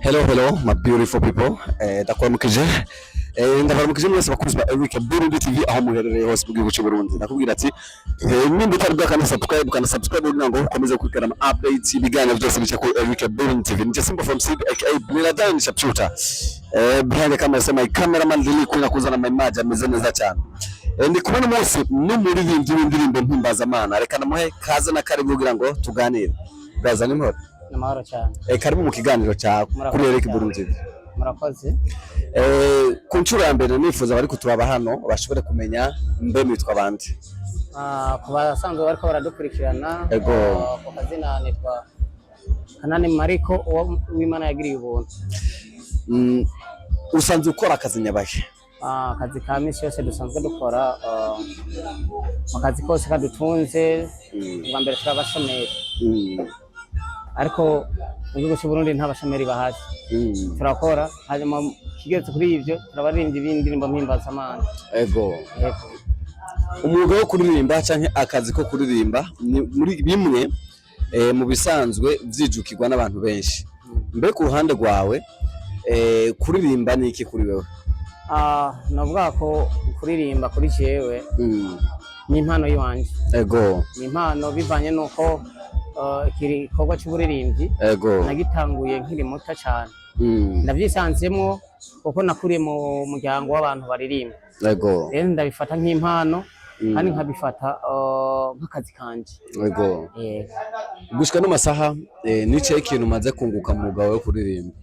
Hello, my beautiful people. Ndakuramukije. Ndabaramukije mwese bakunzi ba Eric Burundi TV aho muherereye hose mu gihugu cy'u Burundi. Ndakubwira ati nimba utaribwa kana subscribe kugira ngo ukomeze kwikarama updates ibiganiro byose bica ku Eric Burundi TV. Ni Simba from CB aka Bladan Shapshuta. Behind kama sema cameraman Lili kuna kuzana image ameze neza cyane. Ndi kubona umunsi n'umuririmbyi w'indirimbo mpimbazamana. Reka namuhe kaza na karibu kugira ngo tuganire. Baza ni mpora. Namahoro cyane. Karibu mu kiganiro cya kuri Eric Burundi. Murakoze. Ku nshuro ya mbere nifuza bari kuturaba hano bashobore kumenya mbe mitwa abandi. Ku basanzwe bariko baradukurikirana. Ku mazina nitwa Kanani Mariko w'Imana yagiriye ubuntu. Usanzwe ukora akazi nyabahe? Akazi ka misi yose dusanzwe dukora akazi kose kadutunze bwa mbere turabashomeri. Ariko mu gihugu cy'u Burundi nta bashomeri bahari. Turakora hanyuma kigeze kuri ivyo turabaririmbyi b'indirimbo mpimbazamana. Ego. Umwuga wo kuririmba canke akazi ko kuririmba muri bimwe mu bisanzwe vyijukirwa n'abantu benshi. Mbe ku ruhande rwawe kuririmba ni iki kuri wewe? Navuga ko kuririmba kuri jewe ni impano yiwanje. Ego. Ni impano bivanye nuko igikorwa cy'uburirimbyi nagitanguye nkiri muto cyane. Ndavyisanzemo kuko nakuriye mu muryango w'abantu baririmba. Ego. Rero ndabifata nk'impano kandi nkabifata nk'akazi kanje. Ego. Gushika no masaha nice ikintu maze kunguka mu mwuga wo kuririmba.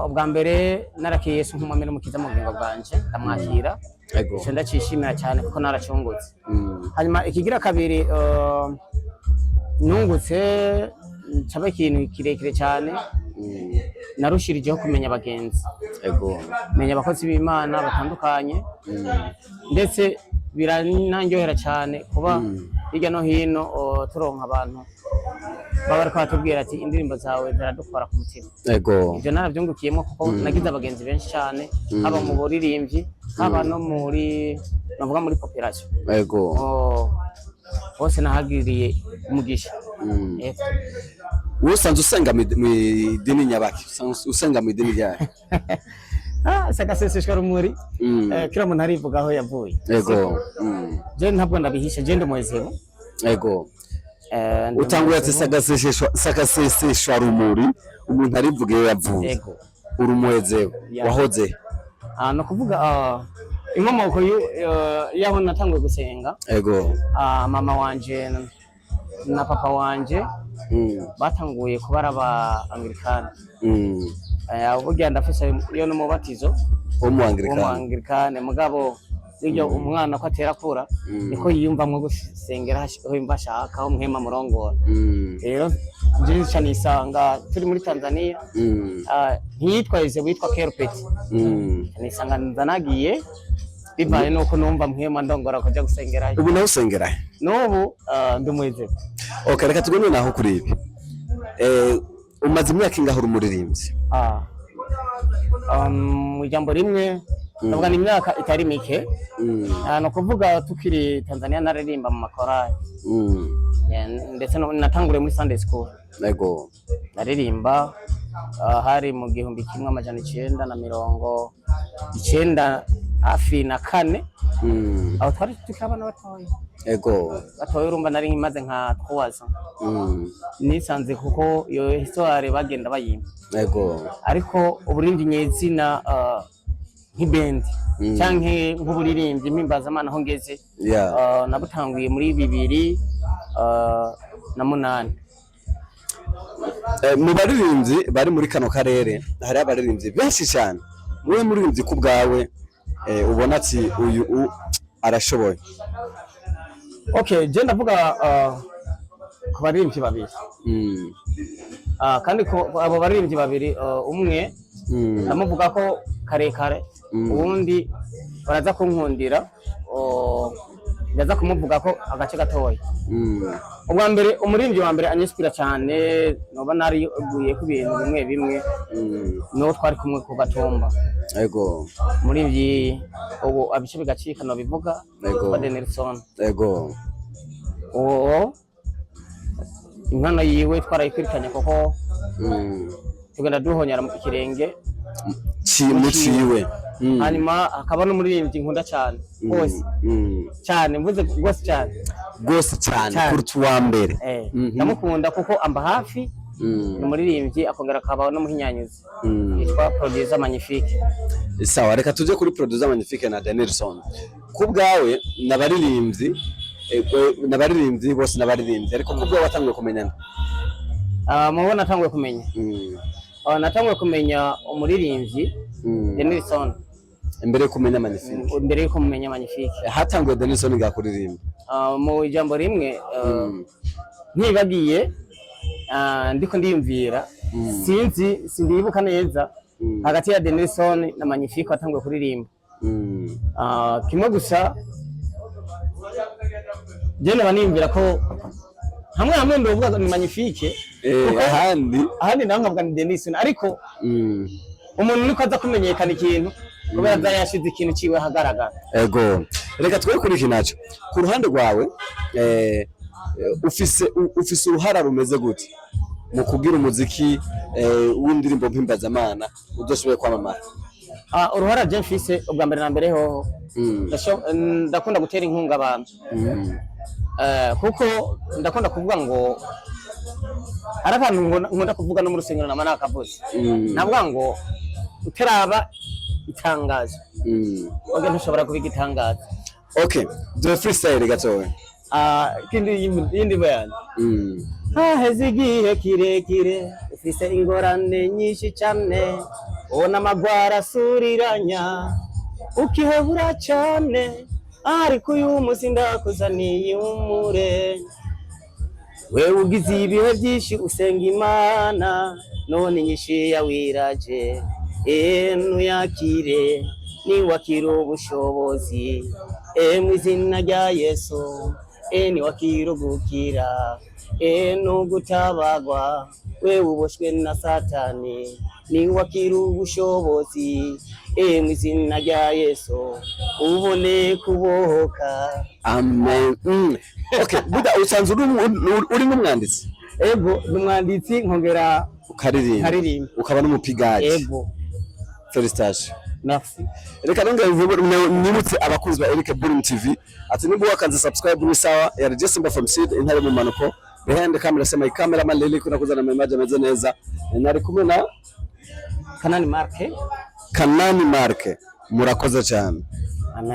Ubwa mbere narakiye Yesu nk'umwami mukiza mu bugingo bwanje ndamwakira. Ego. Ico ndacishimira cyane kuko naracungutse. Hanyuma ikigira kabiri nungutse cyaba ikintu kirekire cyane narushirijeho kumenya abagenzi. Ego. Menya abakozi b'Imana batandukanye ndetse birananyohera cyane kuba hirya no hino turonka abantu baba bariko batubwira ati indirimbo zawe ziradukora ku mutima. Ego. Ivyo naravyungukiyemo kuko nagize abagenzi benshi cyane haba mu buririmbyi haba no muri navuga muri population. Ego. Bose nahagiriye umugisha. Usanzwe usenga mu idini nyabaki? Usenga mu idini ryahe? Sagaseseshwa rumuri. Kira muntu arivuga aho yavuye. Ego. Je ntabwo ndabihisha je ndumwezebo. Ego. Utanguye ati sagaseseshwa rumuri umuntu arivuga iyo yavuye. Ego. Urumwezebo. Wahoze? No kuvuga inkomoko yaho natanguye gusenga. Ego. Mama wanje na papa wanje batanguye kubara aba Anglikani. Burya ndafise iyo n'umubatizo mu Anglikani mugabo iyo umwana ko atera kura niko yiyumvamwe gusengera aho bashaka aho mwema murongora. Rero nje cyane isanga turi muri Tanzania ntiyitwaye witwa Kerpeti. Nisanga nzanagiye bibaye nuko numva mwema ndongora kujya gusengera. Ubu naho usengera? N'ubu ndumweze. Okay, reka tugone naho kuri ibi. Umaze imyaka ingaho umuririmbyi? Mu jambo rimwe ndavuga ni imyaka itari mike. No kuvuga tukiri Tanzania naririmba mu makorali. Ndetse natangure muri Sunday school. Ego. Naririmba hari mu 1994 hafi na 4. Aho twari tukabana batoye. Ego. Batoye urumva nari nkimaze nka 3 ans. Nisanze kuko iyo histoire bagenda bayimba. Ego. Ariko uburindi nyezina nk'ibend canke nk'uburirimbyi mpimbazamana aho ngeze. Nabutanguye muri 2008. Mu baririmbyi bari muri kano karere hari abaririmbyi benshi cyane. Wowe muririmbyi ku bwawe ubona ati uyu arashoboye? Okay, je ndavuga ku baririmbyi babiri. Kandi ko abo baririmbyi babiri umwe ndamuvuga ko karekare ubundi baraza kunkundira ndaza kumuvuga ko agace gatoya. Ubwa mbere umuririmbyi wa mbere anyespira cyane noba nari uguye ku bintu bimwe bimwe no twari kumwe ku Gatumba. Ego. Umuririmbyi ubu abice bigacika no bivuga ko Nelson. Ego. Impano yiwe twarayikurikiranye kuko tugenda duhonyara mu kirenge ciwe. Hanyuma hakaba n'umuririmbyi nkunda cyane rwose cyane, mvuze rwose cyane kuruta uwa mbere. Ndamukunda kuko amba hafi, ni umuririmbyi akongera akaba n'umuhinyanyuzi, yitwa Producer Magnifique. Sawa, reka tuje kuri Producer Magnifique na Denilson. Ku bwawe n'abaririmbyi bose n'abaririmbyi, ariko ku bwawe watanguye kumenyana? Mubona natanguye kumenya, natanguye kumenya umuririmbyi Denilson imbere yo kumenya Magnifique. Imbere yo kumenya Magnifique hatanguye Denilson ngakuririmba mu ijambo rimwe, ntibagiye ndiko ndiyumvira, sindibuka neza hagati ya Denilson na Magnifique watanguye kuririmba. Kimwe gusa je nabanimbira ko hamwe ndovuga ni Magnifique, ahandi naho nkavuga ni Denilson, ariko umuntu niko aza kumenyekana ikintu kubera aza yashize ikintu ciwe hagaragara. Ego, reka twe kuri iki naco ku ruhande rwawe, ufise uruhara rumeze gute mu kugira umuziki w'indirimbo mpimbazamana udashoboye kwamamara? Uruhara je mfise ubwa mbere na mbere hoho, ndakunda gutera inkunga abantu, kuko ndakunda kuvuga ngo hari abantu nkunda kuvuga no mu rusengero na manaka kavuze, navuga ngo uteraba itangazo oge ntushobora kubiga itangazo. Okay, do freestyle gatowe. Yindi bayani. Haheze igihe kirekire ufise ingorane nyinshi cyane, ubona amagwara asuriranya ukihebura cyane, ariko uyu munsi ndakuzaniye umure. Wewe ugize ibihe byinshi usenga Imana, none inyinshi yawiraje, nuyakire niwakire ubushobozi, mu izina rya Yesu, niwakire gukira, nugutabagwa wewe uboshwe na Satani, niwakire ubushobozi, mu izina rya Yesu ubone kubohoka. Amen. Okay, buda usanzwe uri n'umwanditsi? Ego, n'umwanditsi nkongera ukaririmba, ukaba n'umupigaji. Ego. Felicitation. Merci. Reka nibutse abakunzi ba Eric Boom TV ati niba wakanze subscribe ni sawa, ya Register from Seed intare mu manuko, behind the camera sema cameraman Lele kuna kuzana image ameze neza, nari kumwe na Kanani Marke. Kanani Marke, murakoze cyane.